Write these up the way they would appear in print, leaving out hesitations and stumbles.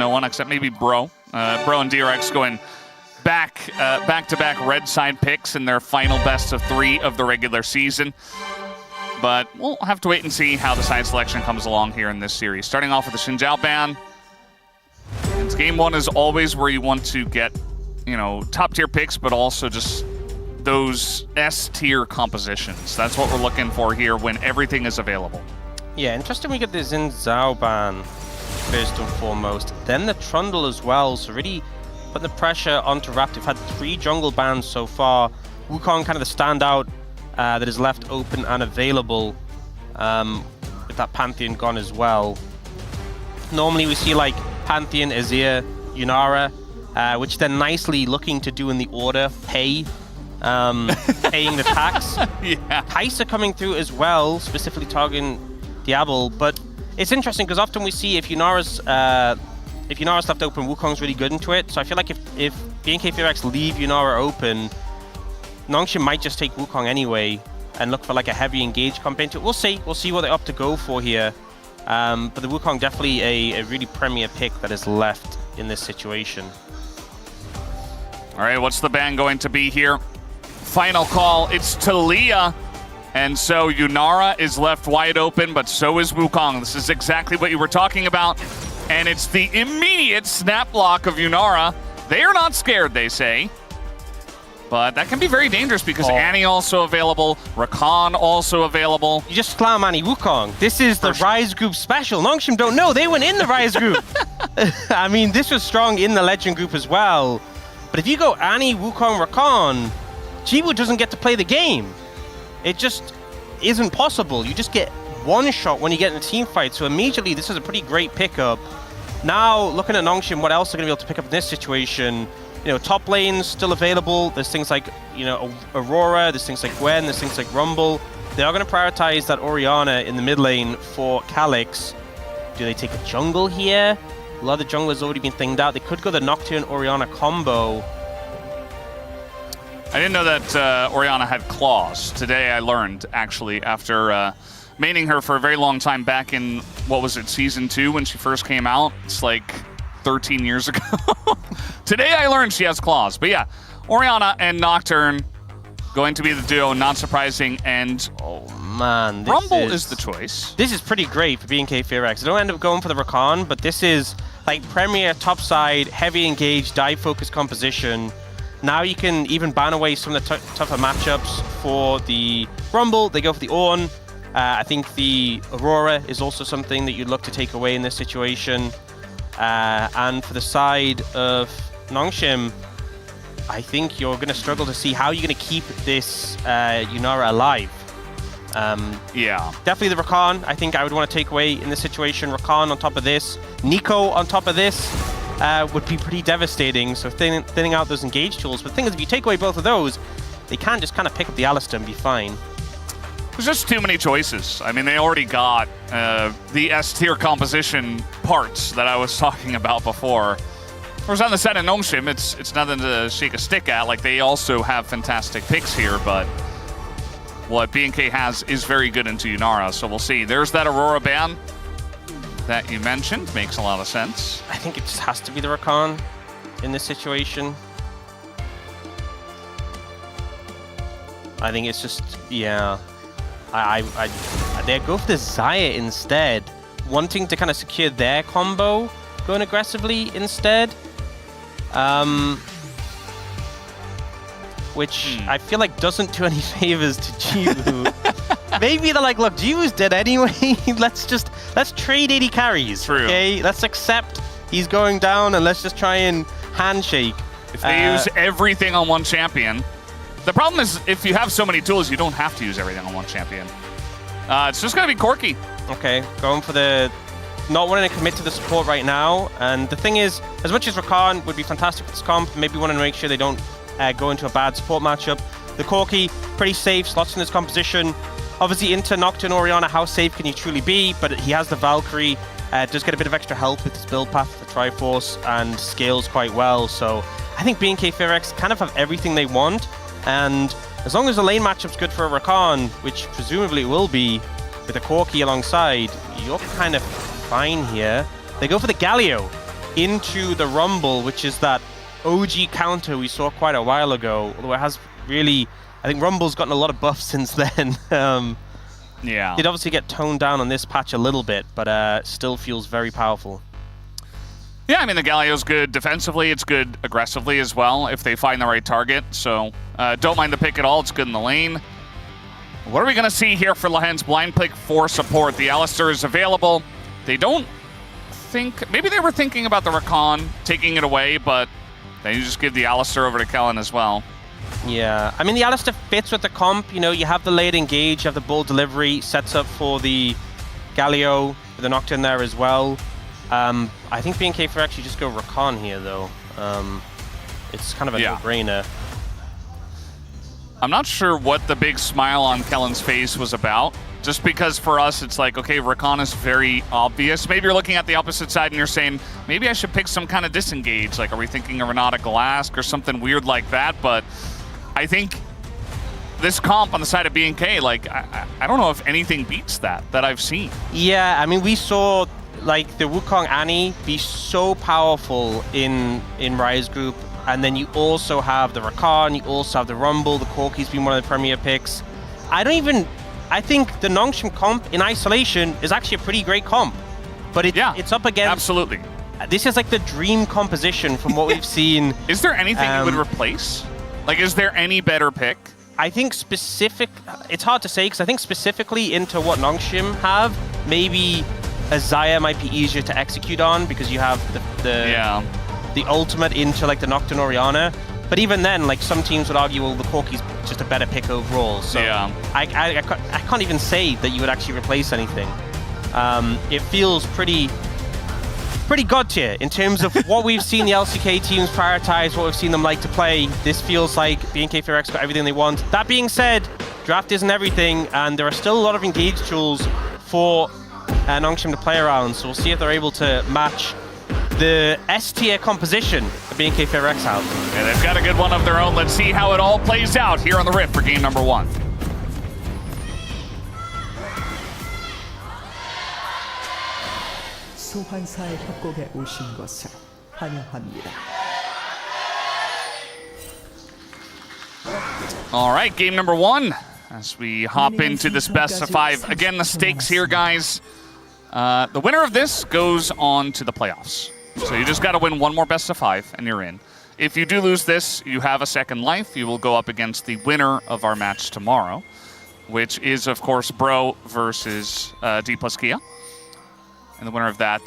no one except maybe Bro. Bro and DRX going back-to-back red side picks in their final best of 3 of the regular season. But we'll have to wait and see how the side selection comes along here in this series. Starting off with the Xinjiao ban. It's game 1 is always where you want to get, you know, top-tier picks, but also just those S-tier compositions. That's what we're looking for here when everything is available. Yeah, interesting we get the Xin Zhao ban first and foremost. Then the Trundle as well, so really putting the pressure onto Rapt. They've had 3 jungle bans so far. Wukong kind of the standout that is left open and available with that Pantheon gone as well. Normally we see like Pantheon, Azir, Yunara, which they're nicely looking to do in the order, paying the tax. Yeah. Kai'Sa coming through as well, specifically targeting Diablo, but it's interesting because often we see if Yunara's left open, Wukong's really good into it. So I feel like if BNK FEARX leave Yunara open, Nongshim might just take Wukong anyway and look for like a heavy engage comp into it. We'll see what they opt to go for here. But the Wukong definitely a really premier pick that is left in this situation. All right, what's the ban going to be here? Final call, it's Talia. And so Yunara is left wide open, but so is Wukong. This is exactly what you were talking about. And it's the immediate snap block of Yunara. They are not scared, they say. But that can be very dangerous because Annie also available, Rakan also available. You just slam Annie Wukong. This is the Rise Group special. Nongshim don't know, they went in the Rise Group. I mean, this was strong in the Legend Group as well. But if you go Annie, Wukong, Rakan, Jiwoo doesn't get to play the game. It just isn't possible. You just get one shot when you get in a team fight. So immediately, this is a pretty great pickup. Now, looking at Nongshim, what else are going to be able to pick up in this situation? You know, top lanes still available. There's things like, you know, Aurora. There's things like Gwen. There's things like Rumble. They are going to prioritize that Orianna in the mid lane for Calyx. Do they take a jungle here? A lot of the jungle has already been thinged out. They could go the Nocturne Orianna combo. I didn't know that Orianna had claws. Today I learned, actually, after maining her for a very long time back in, what was it, Season 2 when she first came out? It's like 13 years ago. Today I learned she has claws. But yeah, Orianna and Nocturne going to be the duo, not surprising. And oh man, Rumble is the choice. This is pretty great for BNK FEARX. I don't end up going for the Rakan, but this is like premier topside, heavy engaged, dive focused composition. Now you can even ban away some of the tougher matchups for the Rumble. They go for the Ornn. I think the Aurora is also something that you'd look to take away in this situation. And for the side of Nongshim, I think you're going to struggle to see how you're going to keep this Yunara alive. Yeah. Definitely the Rakan, I think I would want to take away in this situation. Rakan on top of this. Nico on top of this. Would be pretty devastating, so thinning out those engage tools. But the thing is, if you take away both of those, they can just kind of pick up the Alistar and be fine. There's just too many choices. I mean, they already got the S-tier composition parts that I was talking about before. Of course, on the side of Nongshim, it's nothing to shake a stick at. Like, they also have fantastic picks here, but what BNK has is very good into Yunara, so we'll see. There's that Aurora ban that you mentioned. Makes a lot of sense. I think it just has to be the Rakan in this situation. I think it's just, yeah. They go for the Xayah instead, wanting to kind of secure their combo, going aggressively instead. Which I feel like doesn't do any favors to Jiwoo. Maybe they're like, look, Jiwoo's dead anyway. let's trade 80 carries. True. Okay, let's accept he's going down and let's just try and handshake. If they use everything on one champion. The problem is, if you have so many tools, you don't have to use everything on one champion. It's just going to be Corki. Okay, going for the not wanting to commit to the support right now. And the thing is, as much as Rakan would be fantastic for this comp, maybe wanting to make sure they don't go into a bad support matchup. The Corki, pretty safe, slots in his composition. Obviously, into Nocturne Orianna, how safe can you truly be? But he has the Valkyrie, does get a bit of extra help with his build path, the Triforce, and scales quite well. So I think BNK FEARX kind of have everything they want. And as long as the lane matchup's good for Rakan, which presumably it will be, with a Corki alongside, you're kind of fine here. They go for the Galio. into the Rumble, which is that OG counter we saw quite a while ago, although it has really, I think Rumble's gotten a lot of buffs since then. Yeah. It obviously get toned down on this patch a little bit, but still feels very powerful. Yeah, I mean, the Galio's good defensively. It's good aggressively as well if they find the right target. So don't mind the pick at all. It's good in the lane. What are we going to see here for Lahen's blind pick for support? The Alistar is available. They don't think... Maybe they were thinking about the Rakan, taking it away, but they just give the Alistar over to Kellen as well. Yeah, I mean, the Alistar fits with the comp. You know, you have the late engage, you have the bold delivery, sets up for the Galio, with the Nocturne there as well. I think BNK FEARX should just go Rakan here, though. It's kind of a no-brainer. I'm not sure what the big smile on Kellen's face was about. Just because for us, it's like, okay, Rakan is very obvious. Maybe you're looking at the opposite side and you're saying, maybe I should pick some kind of disengage. Like, are we thinking of Renata Glask or something weird like that? But I think this comp on the side of BNK, like, I don't know if anything beats that I've seen. Yeah, I mean, we saw, like, the Wukong Annie be so powerful in Rise Group. And then you also have the Rakan, you also have the Rumble, the Corki's been one of the premier picks. I think the Nongshim comp in isolation is actually a pretty great comp. But it's up against... Absolutely. This is like the dream composition from what we've seen. Is there anything you would replace? Like, is there any better pick? I think it's hard to say, because I think specifically into what Nongshim have, maybe a Xayah might be easier to execute on, because you have the ultimate into like the Nocturne Orianna. But even then, like, some teams would argue, well, the Corki's just a better pick overall. So I can't even say that you would actually replace anything. It feels pretty god tier in terms of what we've seen the LCK teams prioritize, what we've seen them like to play. This feels like BNK FEARX got everything they want. That being said, draft isn't everything, and there are still a lot of engage tools for Nongshim to play around. So we'll see if they're able to match the S-tier composition that BNK FEARX have. Yeah, they've got a good one of their own. Let's see how it all plays out here on the Rift for game number 1. 소환사의 협곡에 오신 것을 환영합니다. All right, game number 1. As we hop into this best of 5. Again, the stakes here, guys. The winner of this goes on to the playoffs. So you just got to win one more best of 5, and you're in. If you do lose this, you have a second life. You will go up against the winner of our match tomorrow, which is, of course, Bro versus D plus Kia. And the winner of that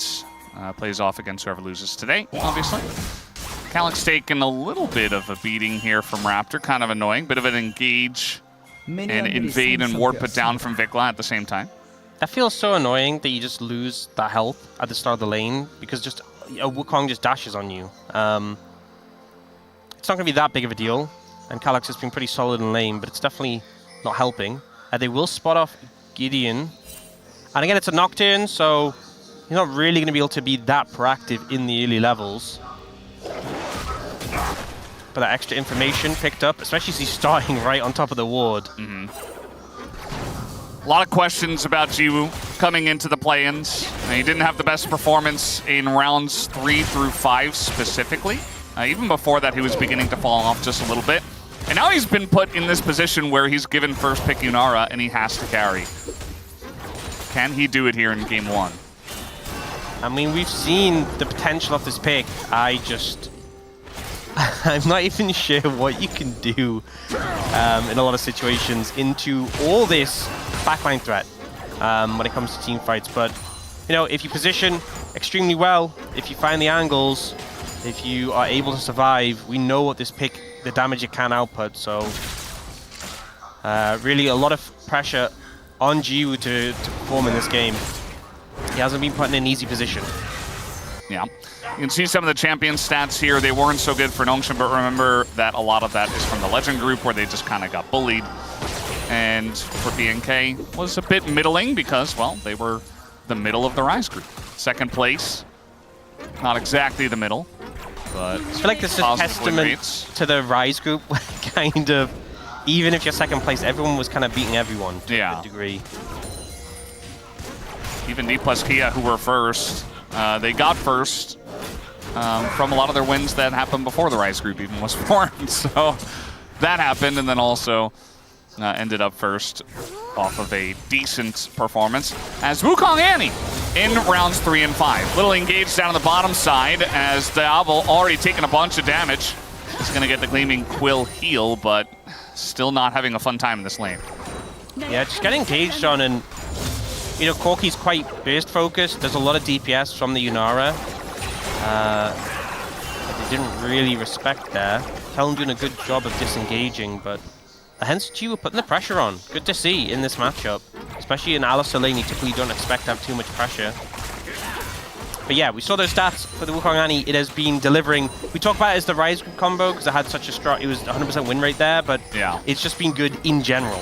plays off against whoever loses today, obviously. Calyx taking a little bit of a beating here from Raptor. Kind of annoying. Bit of an engage and invade and ward put down from Vikla at the same time. That feels so annoying that you just lose that health at the start of the lane, because just a Wukong just dashes on you. It's not going to be that big of a deal, and Calyx has been pretty solid in lane, but it's definitely not helping. They will spot off Gideon. And again, it's a Nocturne, so you're not really going to be able to be that proactive in the early levels. But that extra information picked up, especially as he's starting right on top of the ward. A lot of questions about Jiwoo coming into the play-ins. He didn't have the best performance in rounds 3 through 5 specifically. Even before that, he was beginning to fall off just a little bit. And now he's been put in this position where he's given first pick Yunara and he has to carry. Can he do it here in game 1? I mean, we've seen the potential of this pick. I'm not even sure what you can do in a lot of situations into all this backline threat when it comes to team fights. But, you know, if you position extremely well, if you find the angles, if you are able to survive, we know what this pick, the damage it can output. So, really a lot of pressure on Jiwoo to perform in this game. He hasn't been put in an easy position. Yeah. You can see some of the champion stats here. They weren't so good for Nongshim, but remember that a lot of that is from the Legend group where they just kind of got bullied. And for BNK was a bit middling because, well, they were the middle of the Rise group. Second place, not exactly the middle, but I feel like this is a testament to the Rise group, kind of, even if you're second place, everyone was kind of beating everyone to a degree. Even D plus Kia, who were first, they got first, from a lot of their wins that happened before the Rise group even was formed. So that happened, and then also ended up first off of a decent performance as Wukong Annie in rounds 3 and 5. Little engaged down on the bottom side as Diablo already taken a bunch of damage. He's going to get the Gleaming Quill heal, but still not having a fun time in this lane. Yeah, just get engaged on, and you know, Corki's quite burst focused. There's a lot of DPS from the Yunara. They didn't really respect there. Kellan doing a good job of disengaging, but hence G were putting the pressure on. Good to see in this matchup, especially in Alistar lane. You typically don't expect to have too much pressure. But yeah, we saw those stats for the Wukong Annie. It has been delivering. We talk about it as the Rise group combo because it had such a strong, it was 100% win rate there, but yeah, it's just been good in general.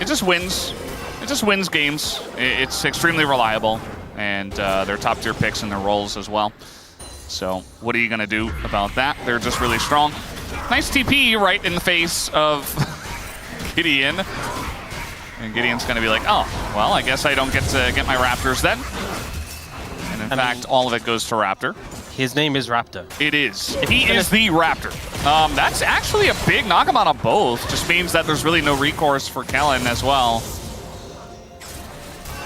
It just wins. It just wins games. It's extremely reliable, and they're top tier picks in their roles as well. So what are you going to do about that? They're just really strong. Nice TP right in the face of Gideon. And Gideon's going to be like, oh, well, I guess I don't get to get my Raptors then. And in fact, all of it goes to Raptor. His name is Raptor. It is. He is the Raptor. That's actually a big knockabout on both. Just means that there's really no recourse for Kellan as well.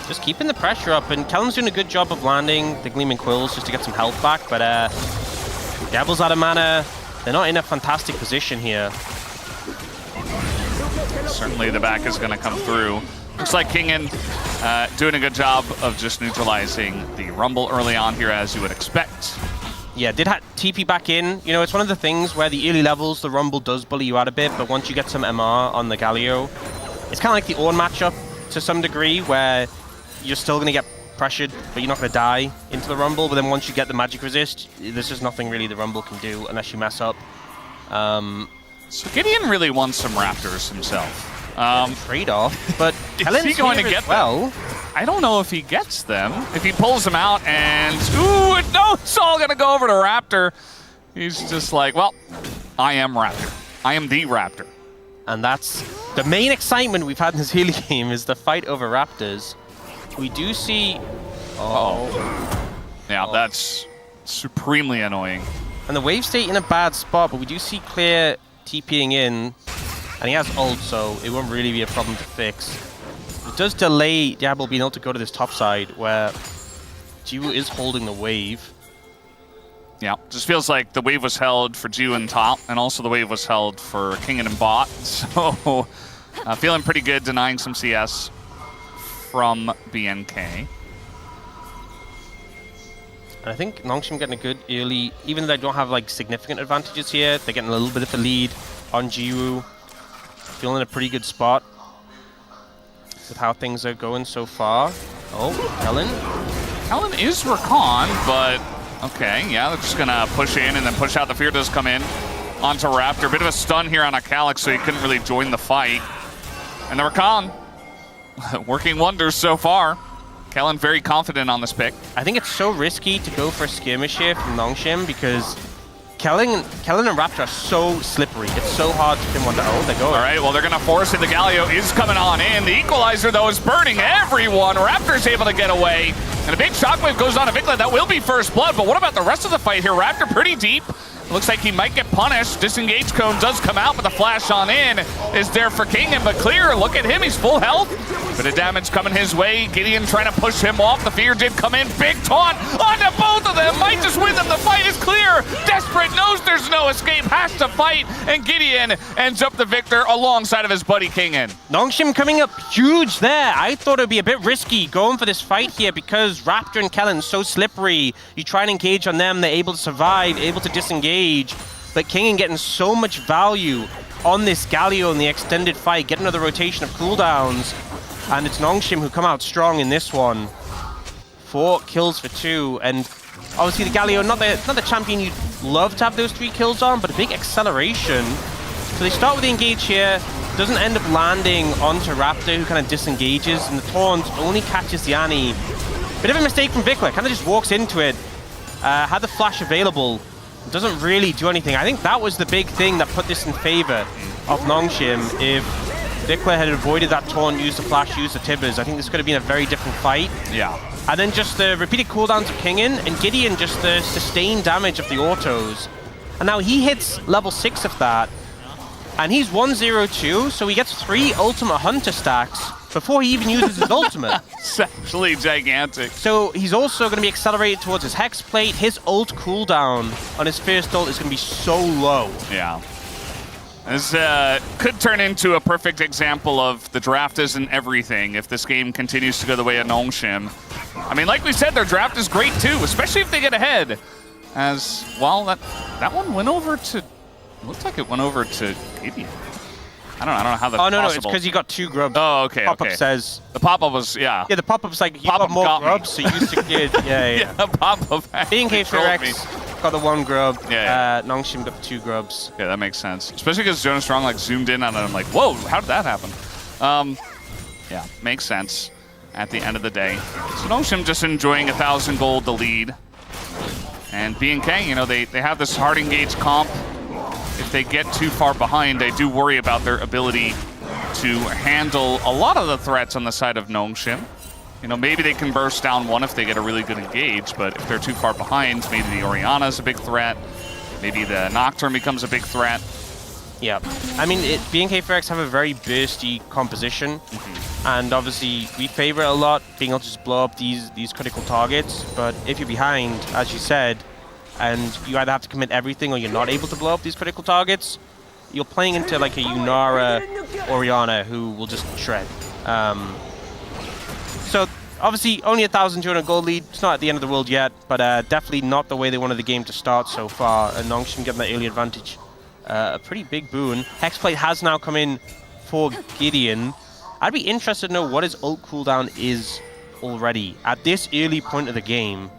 Just keeping the pressure up, and Kellan's doing a good job of landing the Gleaming Quills just to get some health back, but Diablo's out of mana. They're not in a fantastic position here. Certainly the back is going to come through. Looks like Kingen doing a good job of just neutralizing the Rumble early on here, as you would expect. Yeah, did have TP back in. You know, it's one of the things where the early levels, the Rumble does bully you out a bit, but once you get some MR on the Galio, it's kind of like the Ornn matchup to some degree, where you're still going to get pressured, but you're not going to die into the Rumble. But then once you get the magic resist, there's just nothing really the Rumble can do unless you mess up. So Gideon really wants some Raptors himself. Trade-off, but is he going to get well? I don't know if he gets them. If he pulls them out and, ooh, no, it's all going to go over to Raptor. He's just like, well, I am Raptor. I am the Raptor. And that's the main excitement we've had in this early game, is the fight over Raptors. We do see... Yeah, that's supremely annoying. And the wave state in a bad spot, but we do see Clear TPing in. And he has ult, so it won't really be a problem to fix. It does delay Diablo being able to go to this top side, where Jiwoo is holding the wave. Yeah, just feels like the wave was held for Jiwoo in top, and also the wave was held for Kingen in bot. So, feeling pretty good denying some CS from BNK. And I think Nongshim getting a good early, even though they don't have like significant advantages here, they're getting a little bit of a lead on Jiwoo. Feeling in a pretty good spot with how things are going so far. Oh, Kellan. Kellan is Rakan, but okay, yeah, they're just gonna push in and then push out. The Fear does come in onto Raptor. Bit of a stun here on Akalik, so he couldn't really join the fight. And the Rakan working wonders so far. Kellan very confident on this pick. I think it's so risky to go for a skirmish here from Nongshim because Kellan and Raptor are so slippery. It's so hard to pin one to ult. They go. All right, well, they're going to force it. The Galio is coming on in. The Equalizer, though, is burning everyone. Raptor's able to get away. And a big shockwave goes on to Vikla. That will be first blood. But what about the rest of the fight here? Raptor pretty deep. Looks like he might get punished. Disengage cone does come out, but the flash on in is there for Kingen. But Clear, look at him, he's full health. Bit of damage coming his way. Gideon trying to push him off. The Fear did come in. Big taunt onto both of them. Might just win them. The fight is Clear. Desperate, knows there's no escape. Has to fight. And Gideon ends up the victor alongside of his buddy Kingen. Nongshim coming up huge there. I thought it would be a bit risky going for this fight here because Raptor and Kellan are so slippery. You try and engage on them, they're able to survive, able to disengage. But Kingen getting so much value on this Galio in the extended fight, getting another rotation of cooldowns. And it's Nongshim who come out strong in this one. 4 kills for 2, and obviously the Galio, not the champion you'd love to have those 3 kills on, but a big acceleration. So they start with the engage here, doesn't end up landing onto Raptor, who kind of disengages, and the taunt only catches the Annie. Bit of a mistake from Vikla, kind of just walks into it, had the flash available, doesn't really do anything. I think that was the big thing that put this in favor of Nongshim. If Vikla had avoided that taunt, used the flash, used the Tibbers, I think this could have been a very different fight. Yeah. And then just the repeated cooldowns of Kingin, and Gideon just the sustained damage of the autos. And now he hits level 6 of that, and he's 1-0-2, so he gets 3 ultimate hunter stacks before he even uses his ultimate. It's actually gigantic. So he's also going to be accelerated towards his Hex Plate. His ult cooldown on his first ult is going to be so low. Yeah. This could turn into a perfect example of the draft isn't everything if this game continues to go the way of Nongshim. I mean, like we said, their draft is great too, especially if they get ahead. As, well, that one went over to, looks like it went over to Gideon. I don't know how that's possible. Oh, no, it's because you got 2 grubs. Oh, okay, Pop-up says... The pop-up was, yeah. Yeah, the pop-up's like, you got more grubs, so you secured... Yeah. Yeah, pop-up BNK FEARX got the 1 grub. Yeah. Nongshim got the 2 grubs. Yeah, that makes sense. Especially because Jonas Strong like zoomed in on it. I'm like, whoa, how did that happen? Yeah, makes sense at the end of the day. So Nongshim just enjoying 1,000 gold to lead. And BNK, you know, they have this hard engage comp. If they get too far behind, they do worry about their ability to handle a lot of the threats on the side of Nongshim. You know, maybe they can burst down one if they get a really good engage, but if they're too far behind, maybe the Orianna's a big threat. Maybe the Nocturne becomes a big threat. Yeah. I mean, BNK FEARX have a very bursty composition, and obviously we favor it a lot, being able to just blow up these critical targets, but if you're behind, as you said, and you either have to commit everything or you're not able to blow up these critical targets, you're playing into like a Yunara Orianna who will just shred. So obviously only 1,200 gold lead. It's not at the end of the world yet, but definitely not the way they wanted the game to start so far. And Nongshim getting that early advantage, a pretty big boon. Hexplate has now come in for Gideon. I'd be interested to know what his ult cooldown is already at this early point of the game.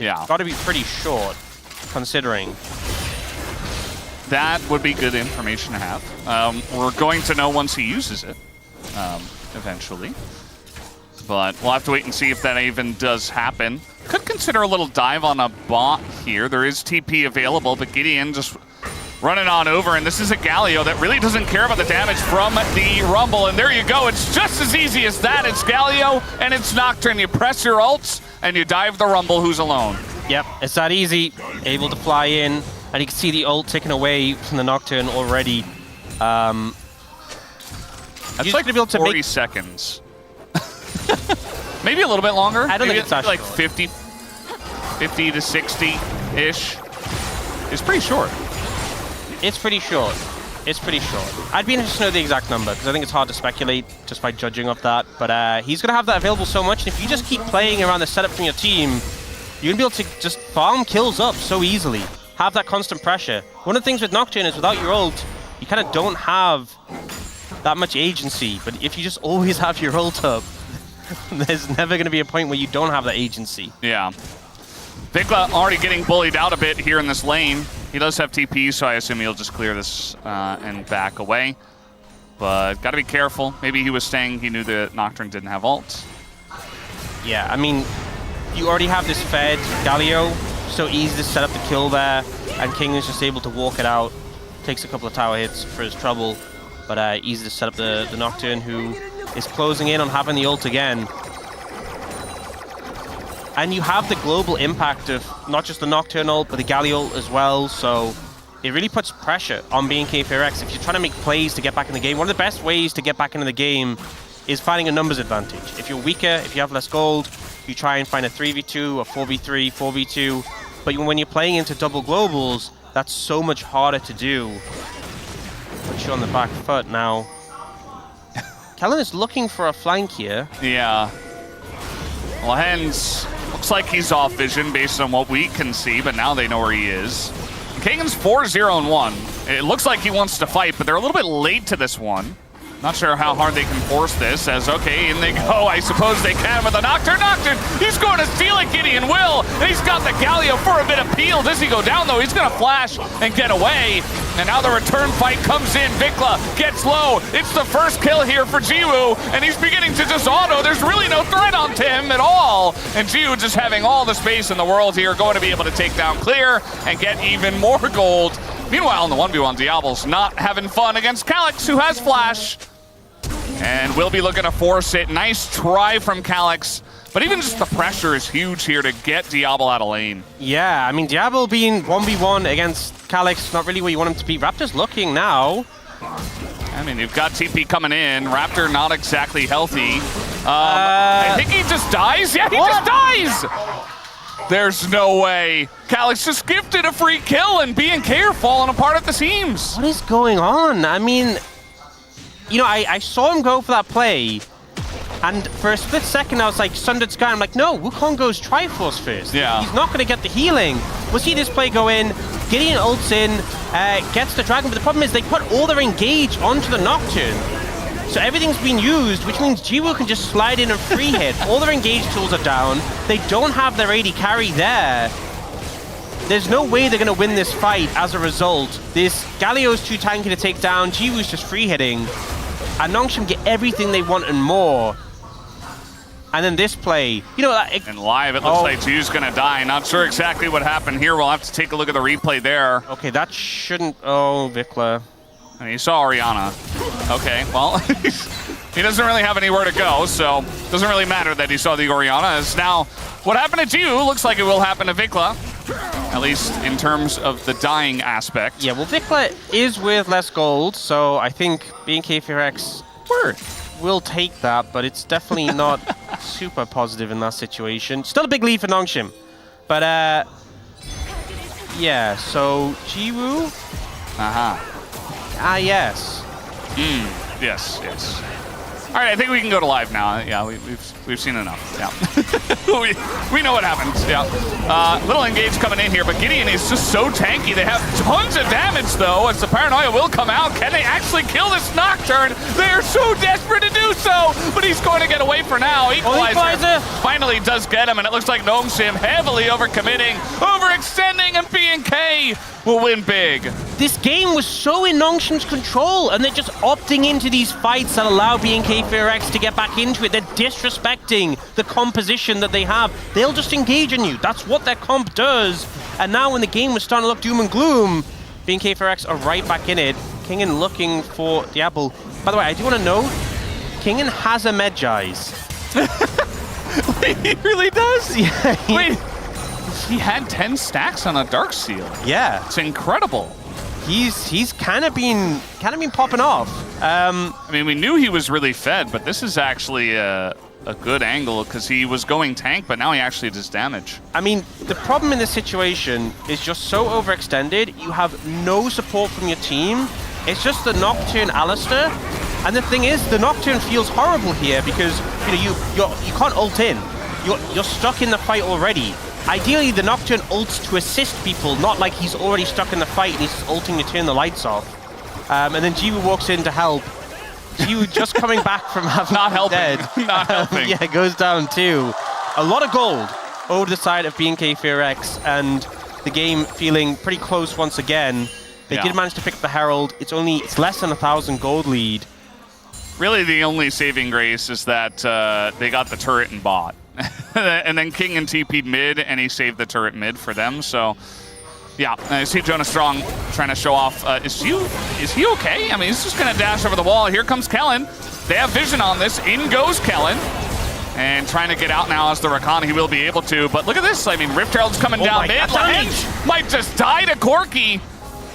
Yeah. Got to be pretty short, considering. That would be good information to have. We're going to know once he uses it, eventually. But we'll have to wait and see if that even does happen. Could consider a little dive on a bot here. There is TP available, but Gideon just running on over, and this is a Galio that really doesn't care about the damage from the Rumble, and there you go. It's just as easy as that. It's Galio, and it's Nocturne. You press your ults, and you dive the Rumble, who's alone. Yep, it's that easy. Able to fly in, and you can see the ult taken away from the Nocturne already. That's like be able to 40 seconds. Maybe a little bit longer. I don't think it's that like short. 50 to 60-ish. It's pretty short. It's pretty short. It's pretty short. I'd be interested to know the exact number, because I think it's hard to speculate just by judging off that. But he's going to have that available so much, and if you just keep playing around the setup from your team, you're going to be able to just farm kills up so easily. Have that constant pressure. One of the things with Nocturne is without your ult, you kind of don't have that much agency. But if you just always have your ult up, there's never going to be a point where you don't have that agency. Yeah. Vikla already getting bullied out a bit here in this lane. He does have TP, so I assume he'll just clear this and back away. But got to be careful. Maybe he was saying he knew that Nocturne didn't have ult. Yeah, I mean, you already have this fed Galio, so easy to set up the kill there, and King is just able to walk it out. Takes a couple of tower hits for his trouble, but easy to set up the Nocturne, who is closing in on having the ult again. And you have the global impact of not just the Nocturne ult, but the Galio ult as well, so it really puts pressure on BNK FEARX. If you're trying to make plays to get back in the game, one of the best ways to get back into the game is finding a numbers advantage. If you're weaker, if you have less gold, you try and find a 3v2, a 4v3, 4v2, but when you're playing into double globals, that's so much harder to do. Put you on the back foot now. Kellen is looking for a flank here. Yeah. Well, Hens looks like he's off vision based on what we can see, but now they know where he is. Kagan's 4-0-1. It looks like he wants to fight, but they're a little bit late to this one. Not sure how hard they can force this, as okay, in they go. I suppose they can with the Nocturne. Nocturne, he's going to steal it, Gideon will. And he's got the Galio for a bit of peel. Does he go down, though? He's going to flash and get away. And now the return fight comes in. Vikla gets low. It's the first kill here for Jiwoo, and he's beginning to just auto. There's really no threat on him at all. And Jiwoo just having all the space in the world here, going to be able to take down Clear and get even more gold Meanwhile, in the 1v1, Diablo's not having fun against Calyx, who has Flash. And will be looking to force it. Nice try from Calyx. But even just the pressure is huge here to get Diablo out of lane. Yeah, I mean, Diablo being 1v1 against Calyx, not really where you want him to be. Raptor's looking now. I mean, you've got TP coming in. Raptor not exactly healthy. I think he just dies. Yeah, he just dies! There's no way. Calyx just gifted a free kill, and BNK are falling apart at the seams. What is going on? I mean, you know, I saw him go for that play, and for a split second I was like, Sundered Sky. I'm like, no, Wukong goes Triforce first. Yeah. He's not going to get the healing. We'll see this play go in. Gideon ults in, gets the Dragon, but the problem is they put all their engage onto the Nocturne. So everything's been used, which means Jiwoo can just slide in and free hit. All their engage tools are down. They don't have their AD carry there. There's no way they're going to win this fight as a result. This Galio's too tanky to take down. Jiwoo's just free hitting. And Nongshim get everything they want and more. And then this play, you know, and live, it looks like Jiwoo's gonna die. Not sure exactly what happened here. We'll have to take a look at the replay there. Okay, that shouldn't. Oh, Vikla. And he saw Orianna. Okay, well, he doesn't really have anywhere to go, so it doesn't really matter that he saw the Orianna. As now, what happened to Jiwoo looks like it will happen to Vikla, at least in terms of the dying aspect. Yeah, well, Vikla is with less gold, so I think BNK FEARX will take that, but it's definitely not super positive in that situation. Still a big lead for Nongshim, but yeah, so Jiwoo. Yes. Yes, yes. All right, I think we can go to live now. Yeah, we've seen enough. Yeah, we know what happens. Yeah, little engage coming in here, but Gideon is just so tanky. They have tons of damage though, as the paranoia will come out. Can they actually kill this Nocturne? They are so desperate to do so, but he's going to get away for now. Equalizer finally does get him, and it looks like Nongshim heavily overcommitting, overextending, and BNK will win big. This game was so in Nongshim's control, and they're just opting into these fights that allow BNK FEARX to get back into it. They're disrespecting the composition that they have. They'll just engage on you. That's what their comp does. And now when the game was starting to look doom and gloom, BNK FEARX are right back in it. Kingen looking for Diablo. By the way, I do want to note, Kingen has a Medjai's. Wait, he really does? Yeah. Wait. He had 10 stacks on a Darkseal. Yeah. It's incredible. He's kind of been popping off. I mean, we knew he was really fed, but this is actually a good angle because he was going tank, but now he actually does damage. I mean, the problem in this situation is just so overextended. You have no support from your team. It's just the Nocturne Alistair. And the thing is, the Nocturne feels horrible here because you can't ult in. You're stuck in the fight already. Ideally, the Nocturne ults to assist people, not like he's already stuck in the fight and he's just ulting to turn the lights off. And then Jiwoo walks in to help. Jiwoo just coming back from having not helping. Dead. Not helping. Yeah, goes down too. A lot of gold over the side of BNK FEARX, and the game feeling pretty close once again. They did manage to pick up the Herald. It's less than 1,000 gold lead. Really, the only saving grace is that they got the turret and bot. And then King and TP'd mid, and he saved the turret mid for them. So, yeah, I see Jonas Strong trying to show off. Is he okay? I mean, he's just going to dash over the wall. Here comes Kellen. They have vision on this. In goes Kellen. And trying to get out now as the Rakan. He will be able to. But look at this. I mean, Rift Herald's coming down mid. Lehenge might just die to Corki.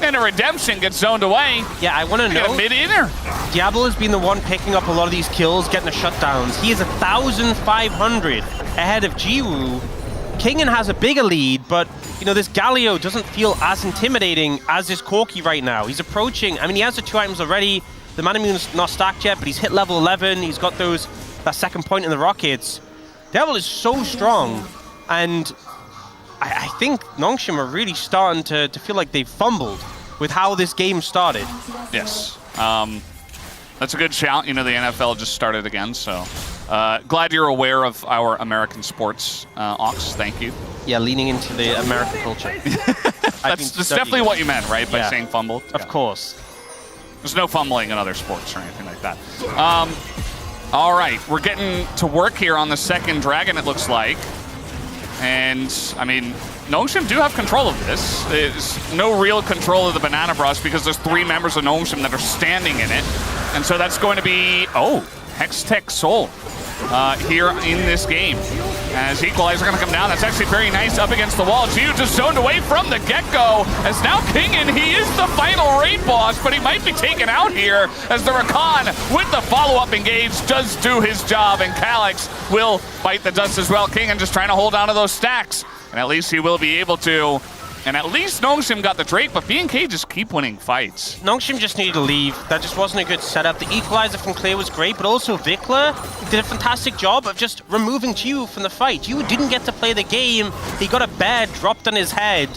And a Redemption gets zoned away. Yeah, I want to know. Mid-inner. Diablo has been the one picking up a lot of these kills, getting the shutdowns. He is 1,500 ahead of Jiwoo. Kingen has a bigger lead, but this Galio doesn't feel as intimidating as this Corki right now. He's approaching. I mean, he has the 2 items already. The Manamune's not stacked yet, but he's hit level 11. He's got that second point in the rockets. Devil is so strong, and I think Nongshim are really starting to feel like they've fumbled with how this game started. Yes. That's a good shout. The NFL just started again, so glad you're aware of our American sports, Ox. Thank you. Yeah, leaning into the American culture. That's definitely what you meant, right? By saying fumbled? Of course. There's no fumbling in other sports or anything like that. All right, we're getting to work here on the second dragon, it looks like. And, I mean, Nongshim do have control of this. There's no real control of the banana brush because there's 3 members of Nongshim that are standing in it. And so that's going to be, Hextech Soul here in this game. As Equalizer going to come down, that's actually very nice up against the wall. Gio just zoned away from the get-go, as now Kingen, he is the final raid boss, but he might be taken out here as the Rakan with the follow-up engage does do his job, and Calyx will bite the dust as well. Kingen just trying to hold on to those stacks, and at least he will be able to. And at least Nongshim got the Drake, but BNK just keep winning fights. Nongshim just needed to leave. That just wasn't a good setup. The equalizer from Clear was great, but also Vikla did a fantastic job of just removing Jiwoo from the fight. Jiwoo didn't get to play the game. He got a bear dropped on his head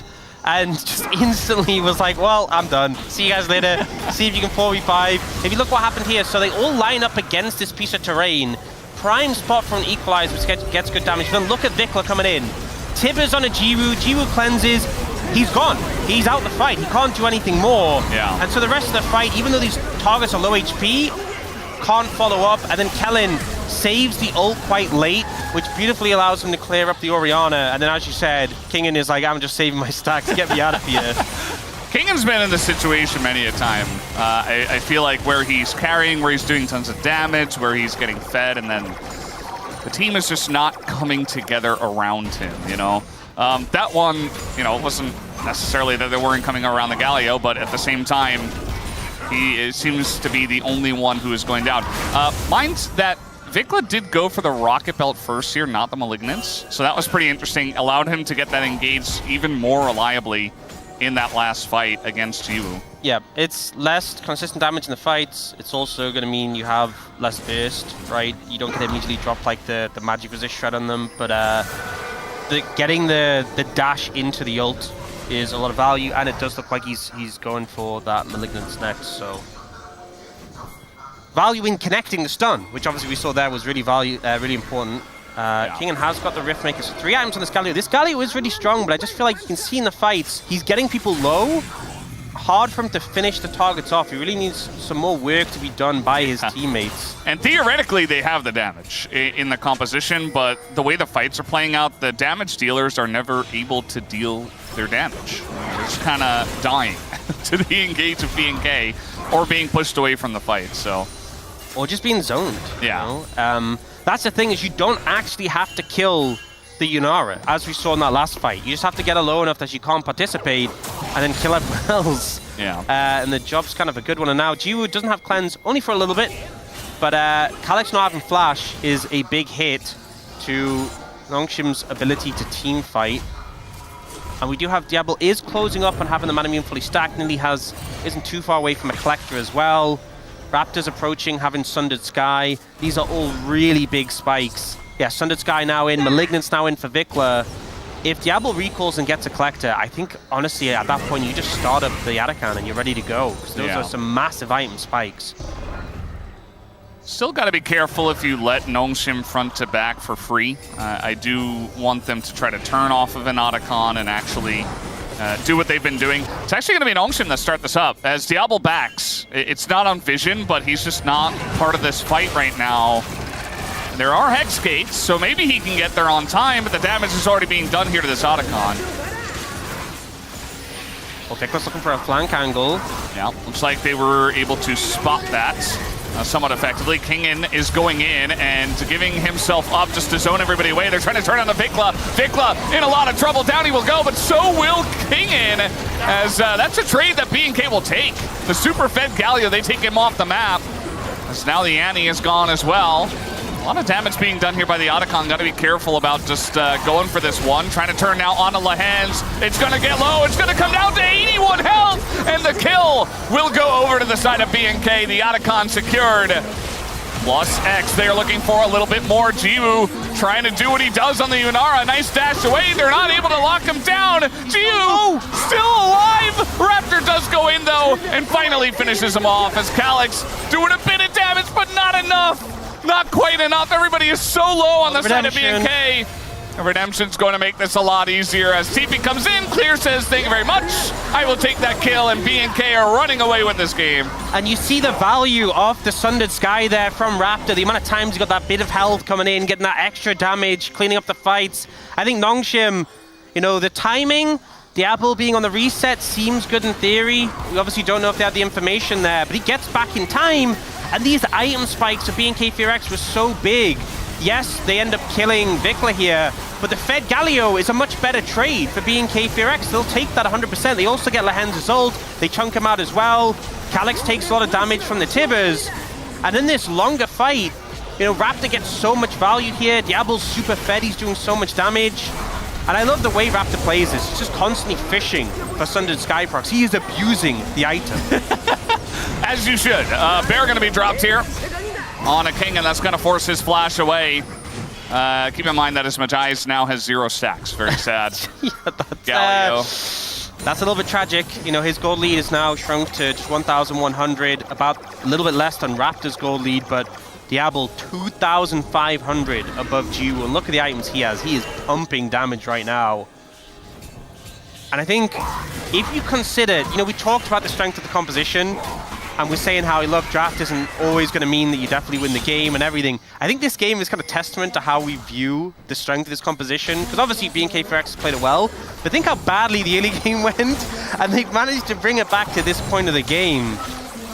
and just instantly was like, well, I'm done. See you guys later. See if you can 4v5. If you look what happened here, so they all line up against this piece of terrain. Prime spot for an equalizer, which gets good damage. Then look at Vikla coming in. Tibbers on a Jiwoo. Jiwoo cleanses. He's gone. He's out the fight. He can't do anything more. Yeah. And so the rest of the fight, even though these targets are low HP, can't follow up. And then Kellen saves the ult quite late, which beautifully allows him to clear up the Orianna. And then, as you said, Kingen is like, I'm just saving my stacks. Get me out of here. Kingen's been in this situation many a time. I feel like where he's carrying, where he's doing tons of damage, where he's getting fed, and then the team is just not coming together around him, you know? That one, you know, wasn't necessarily that they weren't coming around the Galio, but at the same time, he seems to be the only one who is going down. Mind that Vikla did go for the Rocket Belt first here, not the Malignance, so that was pretty interesting. Allowed him to get that engaged even more reliably in that last fight against Jiwoo. Yeah, it's less consistent damage in the fights. It's also going to mean you have less burst, right? You don't get immediately drop like the magic resist shred on them, but getting the dash into the ult is a lot of value, and it does look like he's going for that Malignance next, so value in connecting the stun, which obviously we saw there was really really important. Kingen has got the Riftmaker, so 3 items on this Galio. This Galio is really strong, but I just feel like you can see in the fights, he's getting people low. Hard for him to finish the targets off. He really needs some more work to be done by his teammates. And theoretically, they have the damage in the composition, but the way the fights are playing out, the damage dealers are never able to deal their damage. They're just kind of dying to the engage of BNK or being pushed away from the fight, so. Or just being zoned. Yeah. You know? That's the thing, is you don't actually have to kill the Yunara, as we saw in that last fight. You just have to get her low enough that she can't participate and then kill everyone else. Yeah. And the job's kind of a good one. And now Jiwoo doesn't have cleanse, only for a little bit, but Calyx not having flash is a big hit to Nongshim's ability to team fight. And we do have Diablo is closing up and having the Manamune fully stacked. Nearly isn't too far away from a Collector as well. Raptors approaching, having Sundered Sky. These are all really big spikes. Yeah, Sundered Sky now in, Malignance now in for Vikla. If Diablo recalls and gets a Collector, I think, honestly, at that point, you just start up the Arakan and you're ready to go. Because those are some massive item spikes. Still got to be careful if you let Nongshim front to back for free. I do want them to try to turn off of an Arakan and actually do what they've been doing. It's actually going to be Nongshim that start this up. As Diablo backs, it's not on vision, but he's just not part of this fight right now. There are Hex Gates, so maybe he can get there on time, but the damage is already being done here to this Otacon. Well, Vikla's looking for a flank angle. Yeah, looks like they were able to spot that somewhat effectively. Kingen is going in and giving himself up just to zone everybody away. They're trying to turn on the Vikla. Vikla in a lot of trouble. Down he will go, but so will Kingen, as that's a trade that BNK will take. The super fed Galio, they take him off the map, as now the Annie is gone as well. A lot of damage being done here by the Otacon. Got to be careful about just going for this one. Trying to turn now onto Lahens. It's going to get low. It's going to come down to 81 health. And the kill will go over to the side of BNK. The Otacon secured. Plus X. They're looking for a little bit more. Jiwoo trying to do what he does on the Yunara. Nice dash away. They're not able to lock him down. Jiwoo still alive. Raptor does go in though and finally finishes him off as Calyx doing a bit of damage, but not enough. Not quite enough. Everybody is so low on the side of BNK. Redemption's going to make this a lot easier as TP comes in. Clear says, thank you very much. I will take that kill, and BNK are running away with this game. And you see the value of the Sundered Sky there from Raptor. The amount of times he got that bit of health coming in, getting that extra damage, cleaning up the fights. I think Nongshim, You know, the timing, Diablo being on the reset seems good in theory. We obviously don't know if they had the information there, but he gets back in time, and these item spikes of BNK FEARX were so big. Yes, they end up killing Vikla here, but the Fed Galio is a much better trade for BNK FEARX. They'll take that 100%. They also get Lehen's ult. They chunk him out as well. Calyx takes a lot of damage from the Tibbers. And in this longer fight, you know, Raptor gets so much value here. Diablo's super fed. He's doing so much damage. And I love the way Raptor plays this. He's just constantly fishing for Sundered Skyprox. He is abusing the item. As you should. Bear going to be dropped here on a King, and that's going to force his flash away. Keep in mind that his Magi's now has 0 stacks. Very sad. Yeah, that's a little bit tragic. You know, his gold lead is now shrunk to just 1,100, about a little bit less than Raptor's gold lead, but Diablo 2,500 above Jiwoo. And look at the items he has. He is pumping damage right now. And I think if you consider, you know, we talked about the strength of the composition, and we're saying how, look, draft isn't always going to mean that you definitely win the game and everything. I think this game is kind of testament to how we view the strength of this composition, because obviously BNK FEARX has played it well, but think how badly the early game went, and they've managed to bring it back to this point of the game.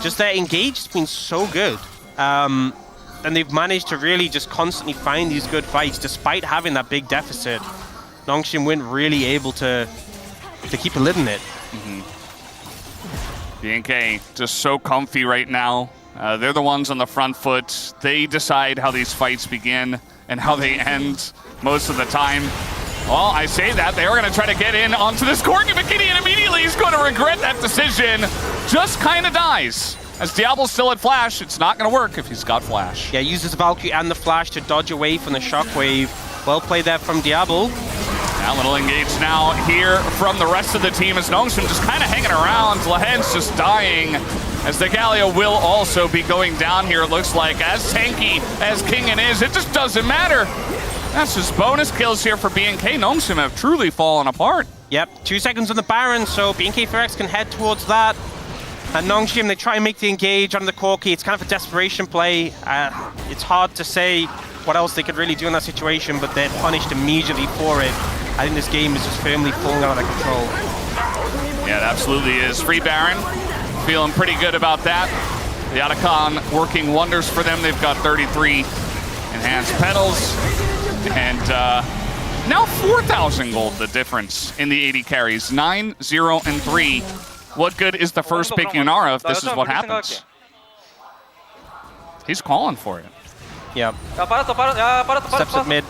Just their engage has been so good. And they've managed to really just constantly find these good fights, despite having that big deficit. Nongshim weren't really able to keep a lid on it. BNK just so comfy right now. They're the ones on the front foot. They decide how these fights begin and how they end most of the time. Well, I say that. They are going to try to get in onto this Corgi Bikini, and immediately he's going to regret that decision. Just kind of dies. As Diablo's still at Flash, it's not going to work if he's got Flash. Yeah, uses the Valkyrie and the Flash to dodge away from the Shockwave. Well played there from Diablo. A little engage now here from the rest of the team as Nongshim just kind of hanging around. Lehen's just dying as the Galio will also be going down here, it looks like. As tanky as Kingen is, it just doesn't matter. That's just bonus kills here for BNK. Nongshim have truly fallen apart. Yep, 2 seconds on the Baron, so BNK FEARX can head towards that. And Nongshim, they try and make the engage on the Corki. It's kind of a desperation play. It's hard to say what else they could really do in that situation, but they're punished immediately for it. I think this game is just firmly falling out of their control. Yeah, it absolutely is. Free Baron, feeling pretty good about that. The Otacon working wonders for them. They've got 33 enhanced petals. And now 4,000 gold, the difference in the 80 carries. 9, 0, and 3. What good is the first pick Yunara if this is what happens? He's calling for it. Yep. Steps at mid.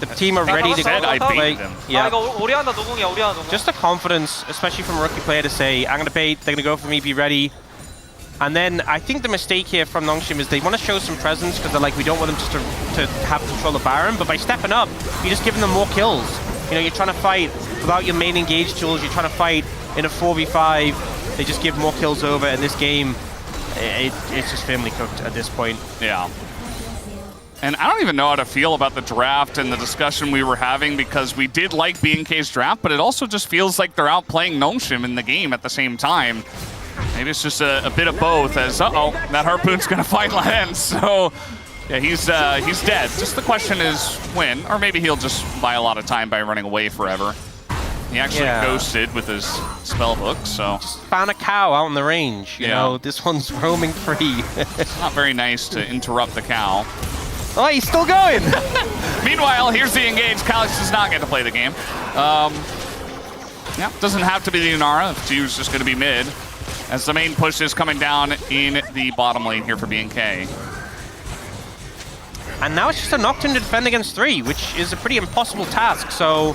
The team are ready to play. Yeah. Just the confidence, especially from a rookie player, to say, I'm going to bait, they're going to go for me, be ready. And then I think the mistake here from Nongshim is they want to show some presence because they're like, we don't want them just to have control of Baron, but by stepping up, you're just giving them more kills. You know, you're trying to fight without your main engage tools, you're trying to fight in a 4v5, they just give more kills over. In this game, it's just firmly cooked at this point. Yeah. And I don't even know how to feel about the draft and the discussion we were having, because we did like BNK's draft, but it also just feels like they're outplaying Nongshim in the game at the same time. Maybe it's just a bit of both, as, uh-oh, that Harpoon's going to fight Lehen, so yeah, he's dead. Just the question is when, or maybe he'll just buy a lot of time by running away forever. He actually ghosted with his spellbook, so... Just found a cow out in the range, you know, this one's roaming free. It's not very nice to interrupt the cow. Oh, he's still going! Meanwhile, here's the engage. Calyx does not get to play the game. Yeah, doesn't have to be the Yunara if Jiwoo's just going to be mid, as the main push is coming down in the bottom lane here for BNK. And now it's just a Nocturne to defend against 3, which is a pretty impossible task, so...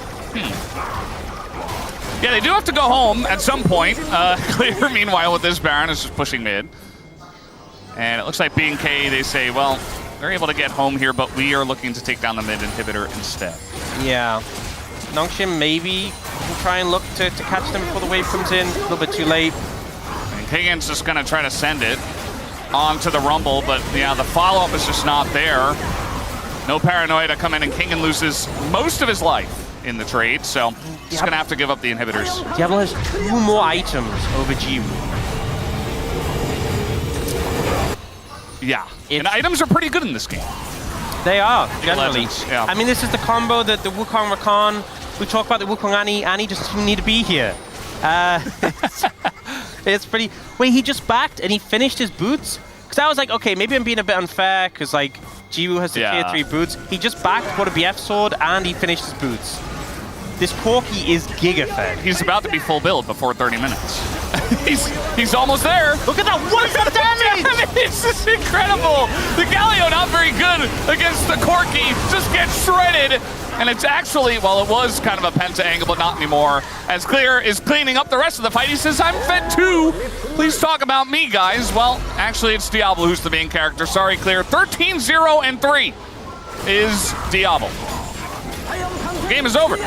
Yeah, they do have to go home at some point. Clear, meanwhile, with this Baron is just pushing mid. And it looks like BNK, they say, well, they're able to get home here, but we are looking to take down the mid inhibitor instead. Yeah. Nongshim maybe can try and look to catch them before the wave comes in. A little bit too late. And Higgins just going to try to send it onto the Rumble, but yeah, the follow-up is just not there. No Paranoia to come in, and Kingen loses most of his life in the trade, so he's going to have to give up the inhibitors. Diablo has 2 more items over Jiwoo. Yeah, and items are pretty good in this game. They are, generally. Legends, yeah. I mean, this is the combo that the Wukong Rakan we talk about the Wukong Annie. Annie just doesn't need to be here. It's pretty... Wait, he just backed and he finished his boots? Because I was like, okay, maybe I'm being a bit unfair because, like, Jiwoo has the tier 3 boots. He just backed, got a BF sword, and he finished his boots. This Corki is giga-fed. He's about to be full build before 30 minutes. he's almost there. Look at that! What is that damage? This is incredible. The Galio not very good against the Corki. Just gets shredded. And it's actually, well, it was kind of a penta angle, but not anymore. As Clear is cleaning up the rest of the fight, he says, I'm fed too. Please talk about me, guys. Well, actually, it's Diablo who's the main character. Sorry, Clear. 13-0-3 is Diablo. Game is over.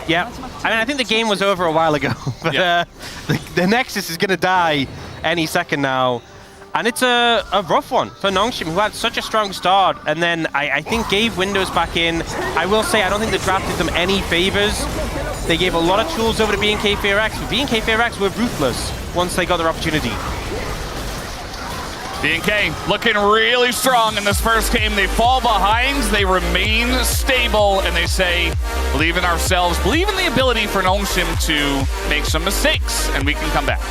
Yeah. I mean, I think the game was over a while ago. But the Nexus is going to die any second now. And it's a rough one for Nongshim, who had such a strong start, and then I think gave Windows back in. I will say, I don't think the draft did them any favors. They gave a lot of tools over to BNK FEARX, but BNK FEARX were ruthless once they got their opportunity. BNK looking really strong in this first game. They fall behind, they remain stable, and they say, believe in ourselves, believe in the ability for Nongshim to make some mistakes, and we can come back.